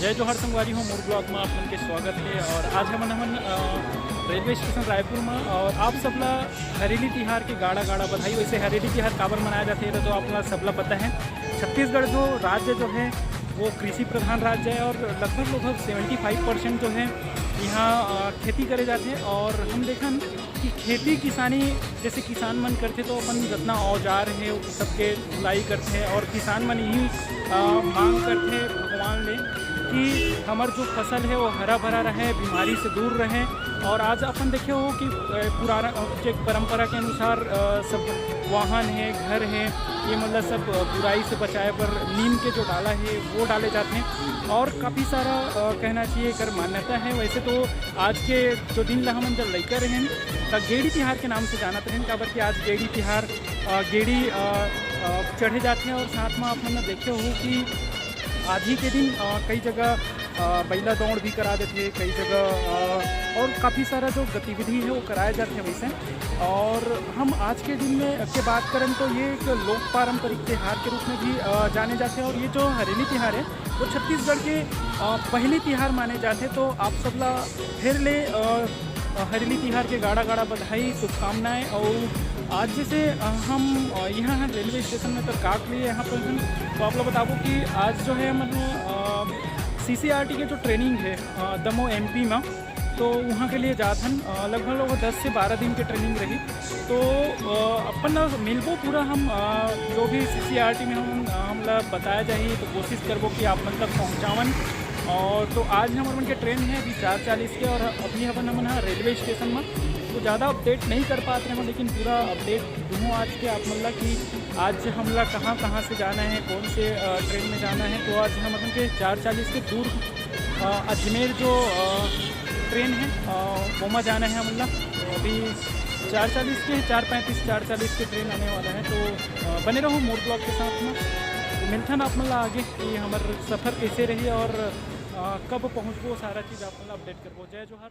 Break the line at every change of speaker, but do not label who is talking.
जय जोहार संगवारी हो मोर ब्लॉग में आप के स्वागत है। और आज हमन रेलवे स्टेशन रायपुर में और आप सबला हरेली तिहार के गाड़ा गाड़ा बधाई। वैसे हरेली तिहार काबर मनाया जाते हैं तो आप सबला पता है। छत्तीसगढ़ जो राज्य जो है वो कृषि प्रधान राज्य है और लगभग 75% जो है यहाँ खेती करे जाते हैं। और हम देखन कि खेती किसानी जैसे किसान मन करते तो अपन जितना औजार है सबके ढुलाई करते हैं और किसान मन यही मांग करते भगवान ले कि हमार जो फसल है वो हरा भरा रहे, बीमारी से दूर रहे। और आज अपन देखे हो कि पुराना एक परंपरा के अनुसार सब वाहन है, घर है, ये मतलब सब बुराई से बचाए पर नीम के जो डाला है वो डाले जाते हैं और काफ़ी सारा कहना चाहिए कर मान्यता है। वैसे तो आज के जो दिन ला हमन जब लैका रहें तो गेड़ी तिहार के नाम से जानते रहें, काबर कि आज गेड़ी तिहार गेड़ी चढ़े जाते हैं। और साथ में आप देखे हो कि आज ही के दिन कई जगह बैला दौड़ भी करा देते हैं, कई जगह और काफ़ी सारा जो गतिविधि है वो कराए जाते हैं वैसे। और हम आज के दिन में के बात करें तो ये एक लोक पारंपरिक त्यौहार के रूप में भी जाने जाते हैं। और ये जो हरेली तिहार है वो छत्तीसगढ़ के पहले तिहार माने जाते हैं। तो आप सबला फिर ले हरेली तिहार के गाड़ा गाड़ा बधाई, शुभकामनाएँ। और आज जैसे हम यहाँ रेलवे स्टेशन में तो काट लिए यहाँ पर तो आप लोग बताओ कि आज जो है मतलब CCRT के जो ट्रेनिंग है दमोह MP में, तो वहाँ के लिए जाथन लगभग 10 से 12 दिन की ट्रेनिंग रही। तो अपन मिलबो पूरा हम जो भी CCRT में हम बताया जाए तो कोशिश करबो कि आप मतलब पहुँचावन। और तो आज हमारे मन के ट्रेन है अभी 4:40 के और अभी हम रेलवे स्टेशन में तो ज़्यादा अपडेट नहीं कर पाते हैं, लेकिन पूरा अपडेट दूँ आज के आप मतलब कि आज हमला कहाँ से जाना है, कौन से ट्रेन में जाना है। तो आज हम अपन के 4:40 के दूर अजमेर जो ट्रेन है वो में जाना है हमला। अभी 4:40 के 4:35 4:40 के ट्रेन आने वाला है। तो बने रहो मोर ब्लॉग के साथ में। तो मिलता ना आप मतलब आगे कि हमारा सफ़र कैसे रही और कब पहुँचबो सारा चीज़ आप मतलब अपडेट करबो। जय जोहार।